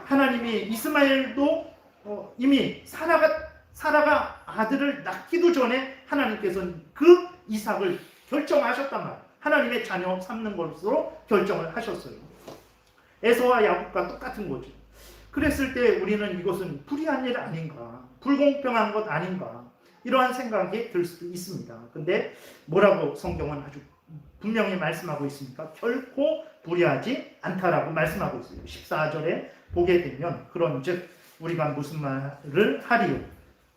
Speaker 1: 하나님이 이스마엘도 이미 사라가 아들을 낳기도 전에 하나님께서는 그 이삭을 결정하셨단 말이에요. 하나님의 자녀 삼는 것으로 결정을 하셨어요. 에서와 야곱과 똑같은 거죠. 그랬을 때 우리는 이것은 불의한 일 아닌가, 불공평한 것 아닌가, 이러한 생각이 들 수도 있습니다. 근데 뭐라고 성경은 아주 분명히 말씀하고 있습니까? 결코 불의하지 않다라고 말씀하고 있어요. 14절에 보게 되면 그런즉 우리가 무슨 말을 하리요?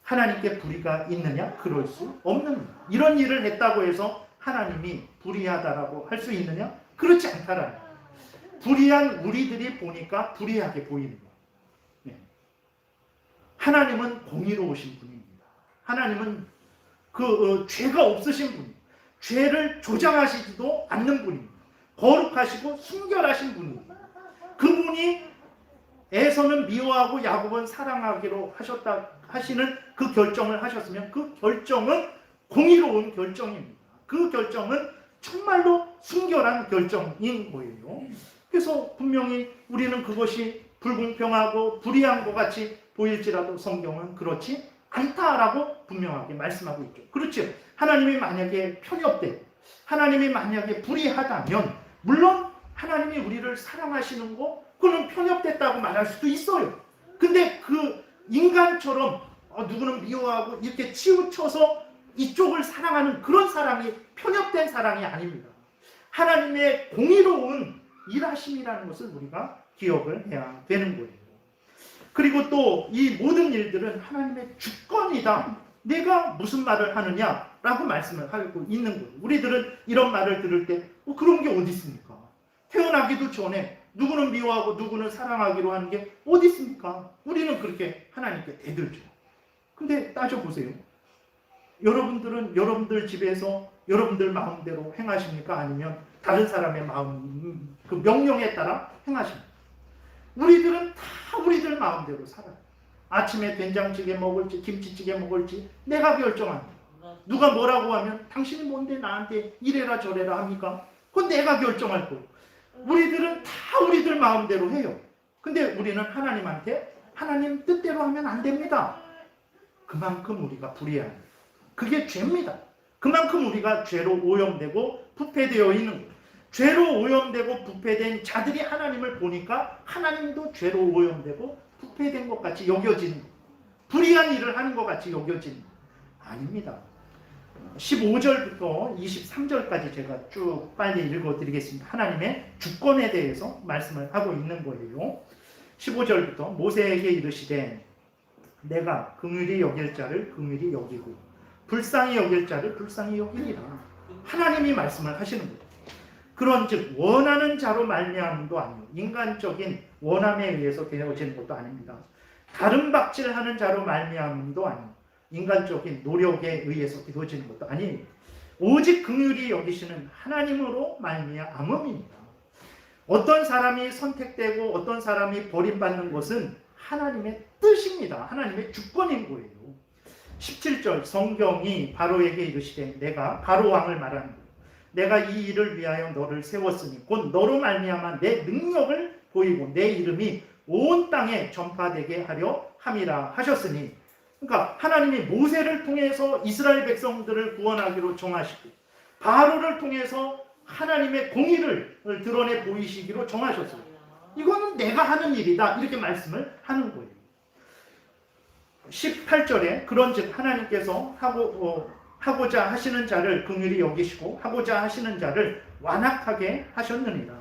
Speaker 1: 하나님께 불의가 있느냐? 그럴 수 없느냐? 이런 일을 했다고 해서 하나님이 불의하다라고 할 수 있느냐? 그렇지 않다라는 거예요. 불의한 우리들이 보니까 불의하게 보이는 거예요. 하나님은 공의로우신 분입니다. 하나님은 죄가 없으신 분입니다. 죄를 조장하시지도 않는 분입니다. 거룩하시고 순결하신 분입니다. 그분이 에서는 미워하고 야곱은 사랑하기로 하시는 그 결정을 하셨으면 그 결정은 공의로운 결정입니다. 그 결정은 정말로 순결한 결정인 거예요. 그래서 분명히 우리는 그것이 불공평하고 불의한 것 같이 보일지라도 성경은 그렇지 않다라고 분명하게 말씀하고 있죠. 그렇죠. 하나님이 만약에 편협되고 하나님이 만약에 불의하다면 물론 하나님이 우리를 사랑하시는 거 그거는 편협됐다고 말할 수도 있어요. 근데 그 인간처럼 누구는 미워하고 이렇게 치우쳐서 이쪽을 사랑하는 그런 사랑이 편협된 사랑이 아닙니다. 하나님의 공의로운 일하심이라는 것을 우리가 기억을 해야 되는 거예요. 그리고 또 이 모든 일들은 하나님의 주권이다. 내가 무슨 말을 하느냐라고 말씀을 하고 있는 거예요. 우리들은 이런 말을 들을 때 그런 게 어디 있습니까? 태어나기도 전에 누구는 미워하고 누구는 사랑하기로 하는 게 어디 있습니까? 우리는 그렇게 하나님께 대들죠. 근데 따져보세요. 여러분들은 여러분들 집에서 여러분들 마음대로 행하십니까? 아니면 다른 사람의 마음, 그 명령에 따라 행하십니까? 우리들은 다 우리들 마음대로 살아요. 아침에 된장찌개 먹을지 김치찌개 먹을지 내가 결정합니다. 누가 뭐라고 하면 당신이 뭔데 나한테 이래라 저래라 합니까? 그건 내가 결정할 거예요. 우리들은 다 우리들 마음대로 해요. 근데 우리는 하나님한테 하나님 뜻대로 하면 안 됩니다. 그만큼 우리가 불의합니다. 그게 죄입니다. 그만큼 우리가 죄로 오염되고 부패되어 있는 거예요. 죄로 오염되고 부패된 자들이 하나님을 보니까 하나님도 죄로 오염되고 부패된 것 같이 여겨지는 거예요. 불의한 일을 하는 것 같이 여겨지는 거예요. 아닙니다. 15절부터 23절까지 제가 쭉 빨리 읽어드리겠습니다. 하나님의 주권에 대해서 말씀을 하고 있는 거예요. 15절부터 모세에게 이르시되 내가 긍휼히 여길 자를 긍휼히 여기고 불쌍히 여길 자를 불쌍히 여기리라. 하나님이 말씀을 하시는 거예요. 그런즉 원하는 자로 말미암음도 아니요 인간적인 원함에 의해서 되어지는 것도 아닙니다. 다른 박질하는 자로 말미암음도 아니요 인간적인 노력에 의해서 되어지는 것도 아니에요. 오직 긍휼히 여기시는 하나님으로 말미암음입니다. 어떤 사람이 선택되고 어떤 사람이 버림받는 것은 하나님의 뜻입니다. 하나님의 주권인 거예요. 17절 성경이 바로에게 이르시되 내가 바로 왕을 말하는 거예요. 내가 이 일을 위하여 너를 세웠으니 곧 너로 말미암아 내 능력을 보이고 내 이름이 온 땅에 전파되게 하려 함이라 하셨으니, 그러니까 하나님이 모세를 통해서 이스라엘 백성들을 구원하기로 정하시고 바로를 통해서 하나님의 공의를 드러내 보이시기로 정하셨어요. 이거는 내가 하는 일이다 이렇게 말씀을 하는 거예요. 18절에 그런즉 하나님께서 하고자 하시는 자를 긍휼히 여기시고 하고자 하시는 자를 완악하게 하셨느니라.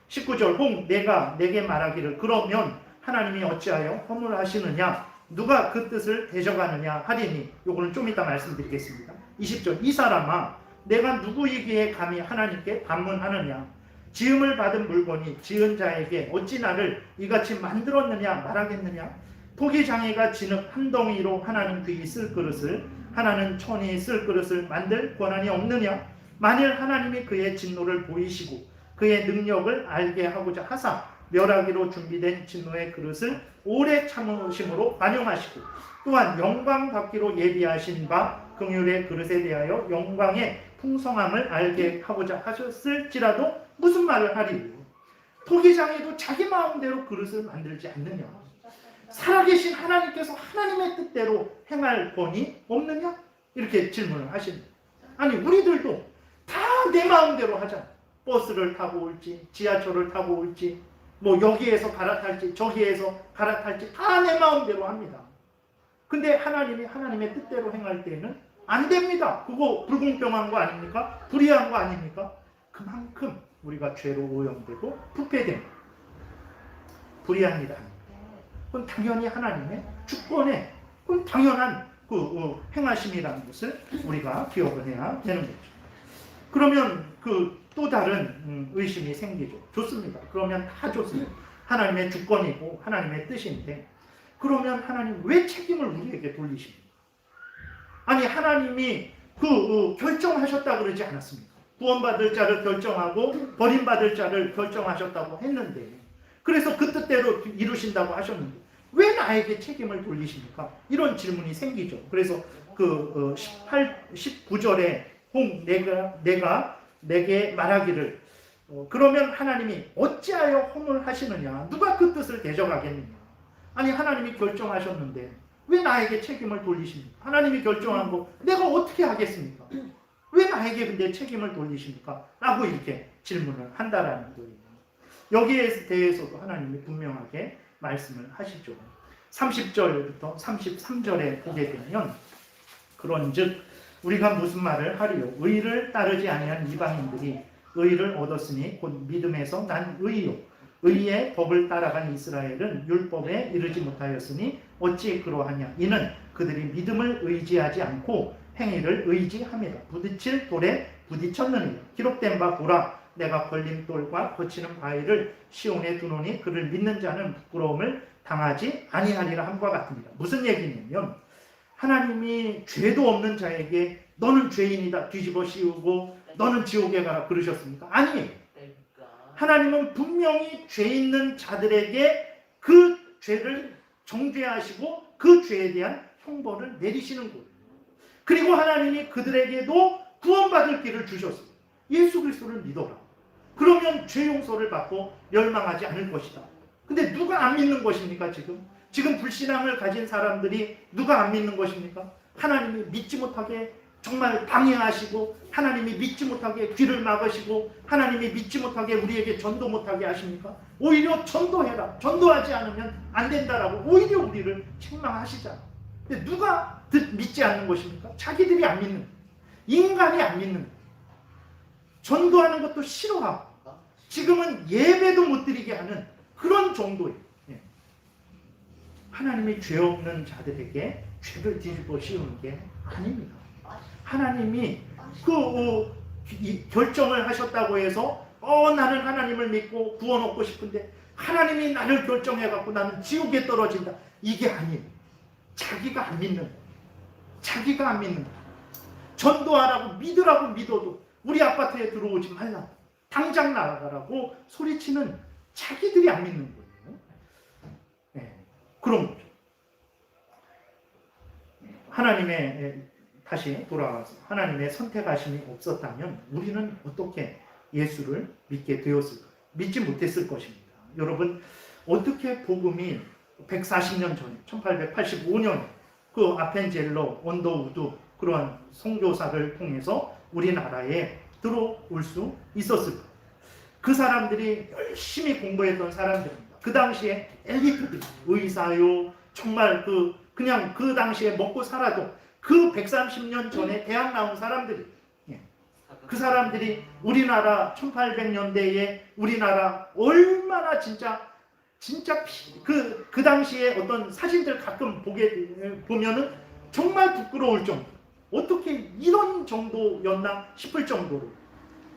Speaker 1: 19절 혹 내가 내게 말하기를 그러면 하나님이 어찌하여 허물하시느냐 누가 그 뜻을 대적하느냐 하리니, 요거는 좀 이따 말씀드리겠습니다. 20절 이 사람아 내가 누구이기에 감히 하나님께 반문하느냐 지음을 받은 물건이 지은 자에게 어찌 나를 이같이 만들었느냐 말하겠느냐. 토기장이가 진흙 한 덩이로 하나는 귀히 쓸 그릇을, 하나는 천이 쓸 그릇을 만들 권한이 없느냐? 만일 하나님이 그의 진노를 보이시고 그의 능력을 알게 하고자 하사 멸하기로 준비된 진노의 그릇을 오래 참으심으로 반영하시고, 또한 영광 받기로 예비하신 바 긍휼의 그릇에 대하여 영광의 풍성함을 알게 하고자 하셨을지라도 무슨 말을 하리요? 토기장이도 자기 마음대로 그릇을 만들지 않느냐? 살아계신 하나님께서 하나님의 뜻대로 행할 권이 없느냐? 이렇게 질문을 하십니다. 아니, 우리들도 다 내 마음대로 하잖아. 버스를 타고 올지, 지하철을 타고 올지, 뭐 여기에서 갈아탈지, 저기에서 갈아탈지 다 내 마음대로 합니다. 근데 하나님이 하나님의 뜻대로 행할 때는 안 됩니다. 그거 불공평한 거 아닙니까? 불의한 거 아닙니까? 그만큼 우리가 죄로 오염되고 부패됩니다. 불의합니다. 그건 당연히 하나님의 주권에, 그건 당연한 행하심이라는 것을 우리가 기억을 해야 되는 거죠. 그러면 또 다른 의심이 생기죠. 좋습니다. 그러면 다 좋습니다. 하나님의 주권이고 하나님의 뜻인데, 그러면 하나님 왜 책임을 우리에게 돌리십니까? 아니, 하나님이 결정하셨다 그러지 않았습니까? 구원받을 자를 결정하고 버림받을 자를 결정하셨다고 했는데, 그래서 그 뜻대로 이루신다고 하셨는데 왜 나에게 책임을 돌리십니까? 이런 질문이 생기죠. 그래서 19절에 내가 내게 말하기를, 그러면 하나님이 어찌하여 허물 하시느냐? 누가 그 뜻을 대적하겠느냐? 아니, 하나님이 결정하셨는데 왜 나에게 책임을 돌리십니까? 하나님이 결정한 거 내가 어떻게 하겠습니까? 왜 나에게 근데 책임을 돌리십니까? 라고 이렇게 질문을 한다라는 거예요. 여기에 대해서도 하나님이 분명하게 말씀을 하시죠. 30절부터 33절에 보게 되면, 그런즉 우리가 무슨 말을 하리요? 의를 따르지 아니한 이방인들이 의를 얻었으니 곧 믿음에서 난 의요. 의의 법을 따라간 이스라엘은 율법에 이르지 못하였으니 어찌 그러하냐? 이는 그들이 믿음을 의지하지 않고 행위를 의지함이라. 부딪힐 돌에 부딪혔느니라. 기록된 바 보라, 내가 걸림돌과 거치는 바위를 시온에 두노니 그를 믿는 자는 부끄러움을 당하지 아니하리라 함과 같습니다. 무슨 얘기냐면, 하나님이 죄도 없는 자에게 너는 죄인이다 뒤집어 씌우고 너는 지옥에 가라 그러셨습니까? 아니에요. 하나님은 분명히 죄 있는 자들에게 그 죄를 정죄하시고 그 죄에 대한 형벌을 내리시는 거예요. 그리고 하나님이 그들에게도 구원받을 길을 주셨어요. 예수 그리스도를 믿어라. 그러면 죄 용서를 받고 멸망하지 않을 것이다. 근데 누가 안 믿는 것입니까? 지금 불신앙을 가진 사람들이 누가 안 믿는 것입니까? 하나님이 믿지 못하게 정말 방해하시고, 하나님이 믿지 못하게 귀를 막으시고, 하나님이 믿지 못하게 우리에게 전도 못하게 하십니까? 오히려 전도해라. 전도하지 않으면 안 된다라고 오히려 우리를 책망하시잖아. 근데 누가 믿지 않는 것입니까? 자기들이 안 믿는, 인간이 안 믿는, 전도하는 것도 싫어하고 지금은 예배도 못 드리게 하는 그런 정도예요. 하나님이 죄 없는 자들에게 죄를 뒤집어 씌우는 게 아닙니다. 하나님이 이 결정을 하셨다고 해서 나는 하나님을 믿고 구원 얻고 싶은데 하나님이 나를 결정해갖고 나는 지옥에 떨어진다, 이게 아니에요. 자기가 안 믿는 거예요. 자기가 안 믿는 거예요. 전도하라고 믿으라고 믿어도 우리 아파트에 들어오지 말라, 당장 나가라고 소리치는 자기들이 안 믿는 거예요. 그런 거죠. 하나님의, 다시 돌아와서 하나님의 선택하심이 없었다면 우리는 어떻게 예수를 믿게 되었을까? 믿지 못했을 것입니다. 여러분, 어떻게 복음이 140년 전에 1885년에 그 아펜젤러, 언더우드 그런 선교사를 통해서 우리나라에 들어올 수 있었을까? 그 사람들이 열심히 공부했던 사람들입니다. 그 당시에 엘리트들, 의사요, 정말 그냥 그 당시에 먹고 살아도 그 130년 전에 대학 나온 사람들이, 그 사람들이 우리나라 1800년대에 우리나라 얼마나 진짜 그 당시에 어떤 사진들 가끔 보면은 정말 부끄러울 정도, 어떻게 이런 정도였나 싶을 정도로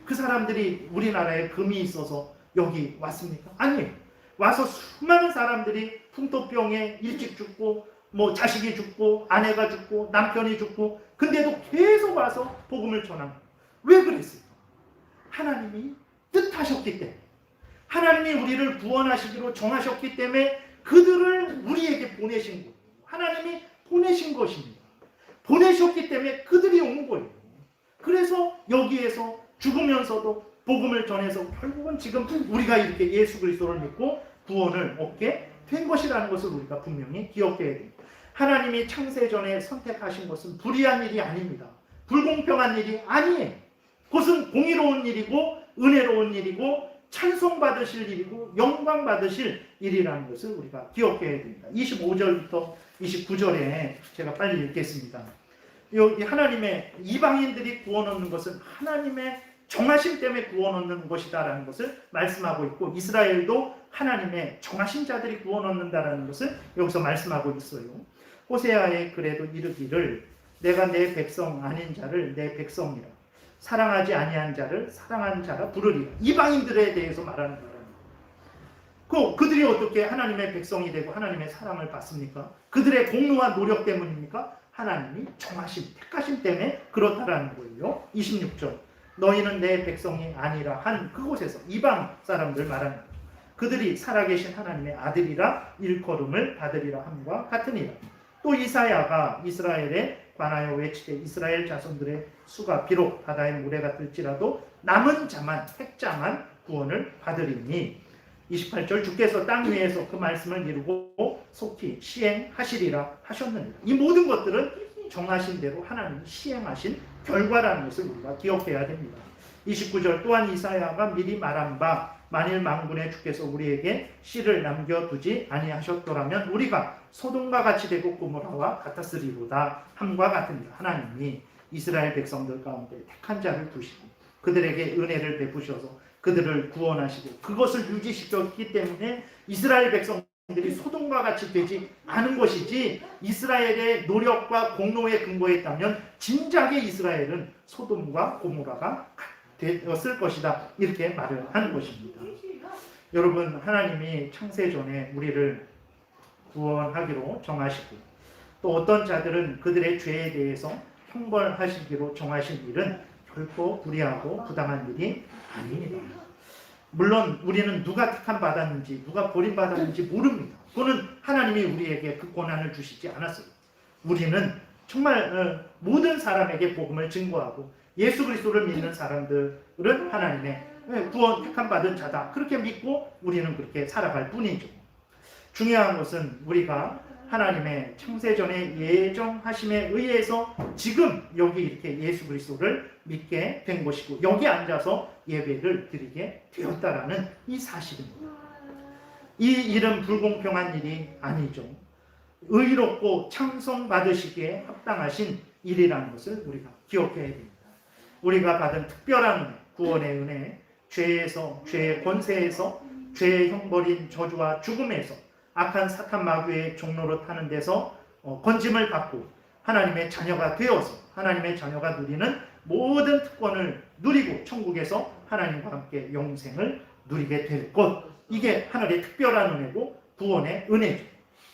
Speaker 1: 그 사람들이 우리나라에 금이 있어서 여기 왔습니까? 아니에요. 와서 수많은 사람들이 풍토병에 일찍 죽고 뭐 자식이 죽고 아내가 죽고 남편이 죽고 근데도 계속 와서 복음을 전한 거예요. 왜 그랬을까? 하나님이 뜻하셨기 때문에, 하나님이 우리를 구원하시기로 정하셨기 때문에 그들을 우리에게 보내신 거예요. 하나님이 보내신 것입니다. 보내셨기 때문에 그들이 온 거예요. 그래서 여기에서 죽으면서도 복음을 전해서 결국은 지금 우리가 이렇게 예수 그리스도를 믿고 구원을 얻게 된 것이라는 것을 우리가 분명히 기억해야 됩니다. 하나님이 창세전에 선택하신 것은 불의한 일이 아닙니다. 불공평한 일이 아니에요. 그것은 공의로운 일이고 은혜로운 일이고 찬송받으실 일이고 영광받으실 일이라는 것을 우리가 기억해야 됩니다. 25절부터 29절에 제가 빨리 읽겠습니다. 이 하나님의 이방인들이 구원 얻는 것은 하나님의 정하심 때문에 구원 얻는 것이다라는 것을 말씀하고 있고, 이스라엘도 하나님의 정하신 자들이 구원 얻는다라는 것을 여기서 말씀하고 있어요. 호세아에 그래도 이르기를 내가 내 백성 아닌 자를 내 백성이라, 사랑하지 아니한 자를 사랑한 자라 부르리라. 이방인들에 대해서 말하는 거예요. 그들이 어떻게 하나님의 백성이 되고 하나님의 사랑을 받습니까? 그들의 공로와 노력 때문입니까? 하나님이 정하심, 택하심 때문에 그렇다라는 거예요. 26절. 너희는 내 백성이 아니라 한 그곳에서 이방 사람들 말하는 거예요. 그들이 살아계신 하나님의 아들이라 일컬음을 받으리라 함과 같으니라. 또 이사야가 이스라엘에 관하여 외치되 이스라엘 자손들의 수가 비록 바다의 모래 같을지라도 남은 자만, 택자만 구원을 받으리니. 28절. 주께서 땅 위에서 그 말씀을 이루고 속히 시행하시리라 하셨느니라. 이 모든 것들은 정하신 대로 하나님이 시행하신 결과라는 것을 우리가 기억해야 됩니다. 29절. 또한 이사야가 미리 말한 바 만일 만군의 주께서 우리에게 씨를 남겨두지 아니하셨더라면 우리가 소돔과 같이 되고 고모라와 같았으리로다 함과 같으니라. 하나님이 이스라엘 백성들 가운데 택한 자를 두시고 그들에게 은혜를 베푸셔서 그들을 구원하시고 그것을 유지시켰기 때문에 이스라엘 백성들이 소돔과 같이 되지 않은 것이지, 이스라엘의 노력과 공로에 근거했다면 진작에 이스라엘은 소돔과 고모라가 되었을 것이다, 이렇게 말을 하는 것입니다. 여러분, 하나님이 창세전에 우리를 구원하기로 정하시고 또 어떤 자들은 그들의 죄에 대해서 형벌하시기로 정하신 일은 결코 불의하고 부당한 일이 아닙니다. 물론 우리는 누가 택함 받았는지 누가 버림받았는지 모릅니다. 그거는 하나님이 우리에게 그 권한을 주시지 않았어요. 우리는 정말 모든 사람에게 복음을 증거하고 예수 그리스도를 믿는 사람들은 하나님의 구원 택함 받은 자다, 그렇게 믿고 우리는 그렇게 살아갈 뿐이죠. 중요한 것은 우리가 하나님의 창세전에 예정하심에 의해서 지금 여기 이렇게 예수 그리스도를 믿게 된 것이고 여기 앉아서 예배를 드리게 되었다라는 이 사실입니다. 이 일은 불공평한 일이 아니죠. 의롭고 찬송받으시기에 합당하신 일이라는 것을 우리가 기억해야 됩니다. 우리가 받은 특별한 은혜, 구원의 은혜, 죄에서, 죄의 권세에서, 죄의 형벌인 저주와 죽음에서, 악한 사탄 마귀의 종로로 타는 데서 건짐을 받고 하나님의 자녀가 되어서 하나님의 자녀가 누리는 모든 특권을 누리고 천국에서 하나님과 함께 영생을 누리게 될 것, 이게 하늘의 특별한 은혜고 구원의 은혜죠.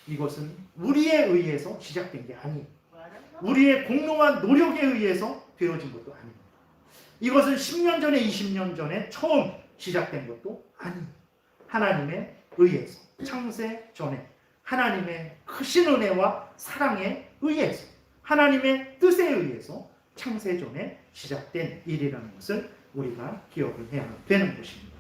Speaker 1: 이것은 우리에 의해서 시작된 게 아니에요. 우리의 공로와 노력에 의해서 되어진 것도 아닙니다. 이것은 10년 전에 20년 전에 처음 시작된 것도 아닙니다. 하나님의 의해서, 창세 전에 하나님의 크신 은혜와 사랑에 의해서, 하나님의 뜻에 의해서 창세 전에 시작된 일이라는 것을 우리가 기억을 해야 되는 것입니다.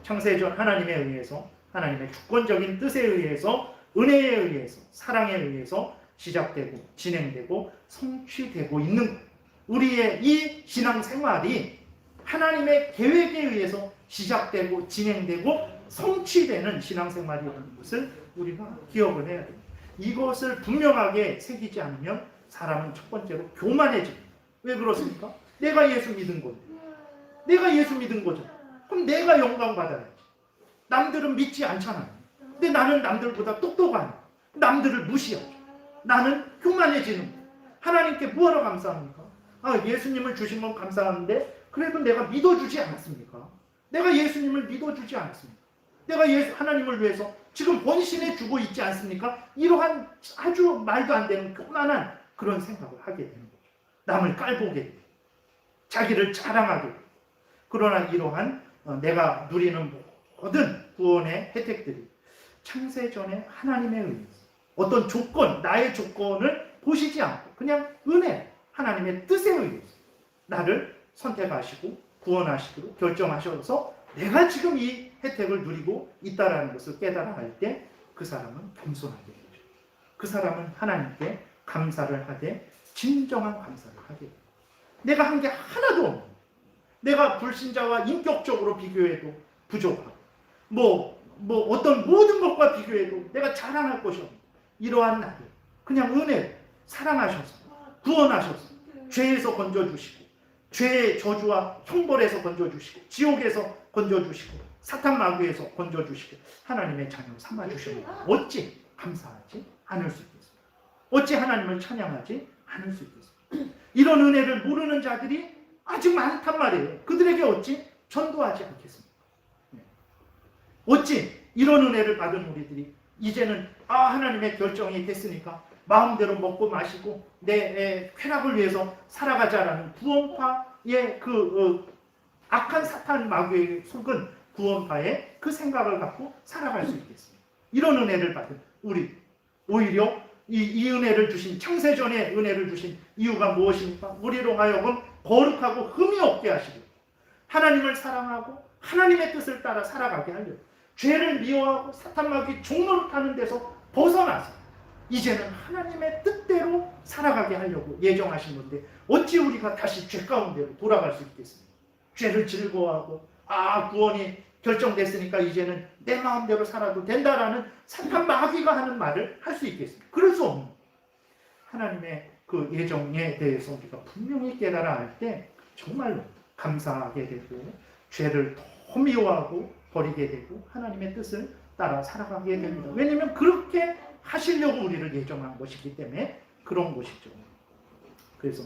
Speaker 1: 창세 전 하나님에 의해서, 하나님의 주권적인 뜻에 의해서, 은혜에 의해서, 사랑에 의해서 시작되고 진행되고 성취되고 있는 우리의 이 신앙생활이 하나님의 계획에 의해서 시작되고 진행되고 성취되는 신앙생활이라는 것을 우리가 기억을 해야 됩니다. 이것을 분명하게 새기지 않으면 사람은 첫 번째로 교만해집니다. 왜 그렇습니까? 내가 예수 믿은 거죠. 내가 예수 믿은 거죠. 그럼 내가 영광 받아야지. 남들은 믿지 않잖아요. 근데 나는 남들보다 똑똑하네. 남들을 무시하죠. 나는 교만해지는 거예요. 하나님께 뭐하러 감사합니까? 예수님을 주신 건 감사한데 그래도 내가 믿어주지 않았습니까? 내가 예수님을 믿어주지 않았습니까? 내가 하나님을 위해서 지금 본신에 주고 있지 않습니까? 이러한 아주 말도 안 되는 교만한 그런 생각을 하게 되는 거죠. 남을 깔보게 되고 자기를 자랑하게 되고. 그러나 이러한 내가 누리는 모든 구원의 혜택들이 창세전에 하나님의 의해서 어떤 조건, 나의 조건을 보시지 않고 그냥 은혜, 하나님의 뜻에 의해서 나를 선택하시고 구원하시기로 결정하셔서 내가 지금 이 혜택을 누리고 있다는 것을 깨달아 할 때 그 사람은 겸손하게 되죠. 그 사람은 하나님께 감사를 하되 진정한 감사를 하게 돼요. 내가 한 게 하나도 없는, 내가 불신자와 인격적으로 비교해도 부족하고 어떤 모든 것과 비교해도 내가 자랑할 것이 없는 이러한 나를 그냥 은혜 사랑하셔서 구원하셔서 죄에서 건져주시고 죄의 저주와 형벌에서 건져주시고 지옥에서 건져주시고 사탄 마귀에서 건져주시고 하나님의 자녀 삼아주시면 어찌 감사하지 않을 수 있겠습니까? 어찌 하나님을 찬양하지 않을 수 있겠습니까? 이런 은혜를 모르는 자들이 아직 많단 말이에요. 그들에게 어찌 전도하지 않겠습니까? 어찌 이런 은혜를 받은 우리들이 이제는 하나님의 결정이 됐으니까 마음대로 먹고 마시고 내 쾌락을 위해서 살아가자라는 구원파의 악한 사탄 마귀의 속은 구원파의 그 생각을 갖고 살아갈 수 있겠습니다. 이런 은혜를 받은 우리 오히려 이 은혜를 주신 창세전에 은혜를 주신 이유가 무엇입니까? 우리로 하여금 거룩하고 흠이 없게 하시고 하나님을 사랑하고 하나님의 뜻을 따라 살아가게 하려고 죄를 미워하고 사탄 마귀 종노릇하는 데서 벗어나서 이제는 하나님의 뜻대로 살아가게 하려고 예정하신 건데 어찌 우리가 다시 죄 가운데로 돌아갈 수 있겠습니까? 죄를 즐거워하고 구원이 결정됐으니까 이제는 내 마음대로 살아도 된다라는 사탄 마귀가 하는 말을 할 수 있겠습니까? 그럴 수 없는 하나님의 그 예정에 대해서 우리가 분명히 깨달아 할 때 정말로 감사하게 되고 죄를 더 미워하고 버리게 되고 하나님의 뜻을 따라 살아가게 됩니다. 왜냐하면 그렇게 하시려고 우리를 예정한 것이기 때문에 그런 것이죠. 그래서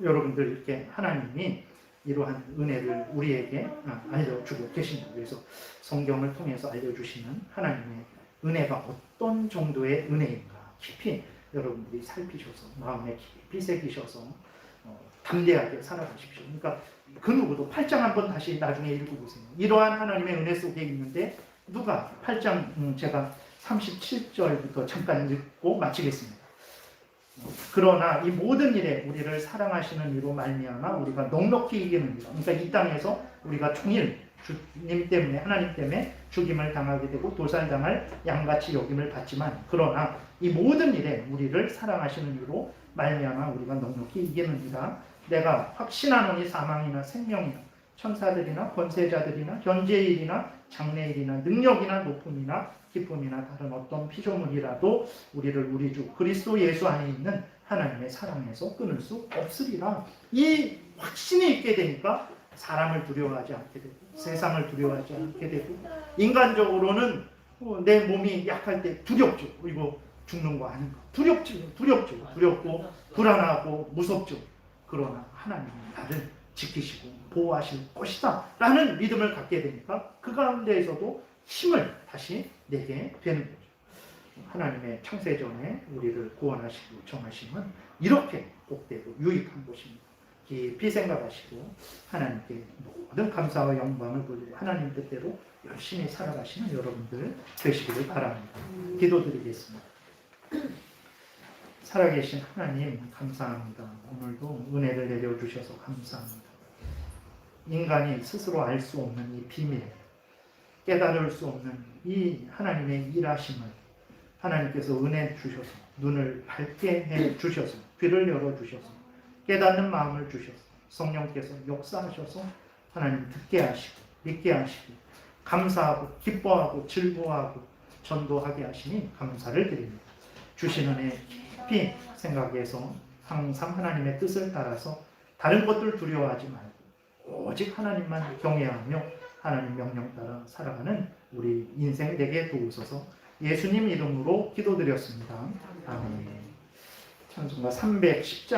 Speaker 1: 여러분들 이렇게 하나님이 이러한 은혜를 우리에게 알려주고 계십니다. 그래서 성경을 통해서 알려주시는 하나님의 은혜가 어떤 정도의 은혜인가 깊이 여러분들이 살피셔서 마음에 깊이 새기셔서 담대하게 살아가십시오. 그러니까 그 누구도 8장 한번 다시 나중에 읽어보세요. 이러한 하나님의 은혜 속에 있는데 누가 8장 제가 37절부터 잠깐 읽고 마치겠습니다. 그러나 이 모든 일에 우리를 사랑하시는 이로 말미암아 우리가 넉넉히 이기는 일. 그러니까 이 땅에서 우리가 종일 주님 때문에 하나님 때문에 죽임을 당하게 되고 도살당할 양같이 여김을 받지만 그러나 이 모든 일에 우리를 사랑하시는 이로 말미암아 우리가 넉넉히 이기는이라. 내가 확신하노니 사망이나 생명이나 천사들이나 권세자들이나 현재일이나 장래일이나 능력이나 높음이나 기쁨이나 다른 어떤 피조물이라도 우리를 우리 주 그리스도 예수 안에 있는 하나님의 사랑에서 끊을 수 없으리라. 이 확신이 있게 되니까 사람을 두려워하지 않게 되고 세상을 두려워하지 않게 되고 인간적으로는 내 몸이 약할 때 두렵죠. 이거 죽는 거 아닌가. 두렵고 불안하고 무섭죠. 그러나 하나님이 나를 지키시고 보호하실 것이다 라는 믿음을 갖게 되니까 그 가운데에서도 힘을 다시 내게 되는 거죠. 하나님의 창세전에 우리를 구원하시고 정하심은 이렇게 복되고 유익한 것입니다. 깊이 생각하시고 하나님께 모든 감사와 영광을 돌리고 하나님 뜻대로 열심히 살아가시는 여러분들 되시기를 바랍니다. 기도드리겠습니다. 살아계신 하나님 감사합니다. 오늘도 은혜를 내려주셔서 감사합니다. 인간이 스스로 알 수 없는 이 비밀, 깨달을 수 없는 이 하나님의 일하심을 하나님께서 은혜 주셔서 눈을 밝게 해 주셔서 귀를 열어 주셔서 깨닫는 마음을 주셔서 성령께서 역사하셔서 하나님 듣게 하시고 믿게 하시고 감사하고 기뻐하고 즐거워하고 전도하게 하시니 감사를 드립니다. 주신 은혜 깊이 생각해서 항상 하나님의 뜻을 따라서 다른 것들 두려워하지 말고 오직 하나님만 경외하며 하나님 명령 따라 살아가는 우리 인생 되게 도우소서. 예수님 이름으로 기도드렸습니다. 아멘. 찬송가 310장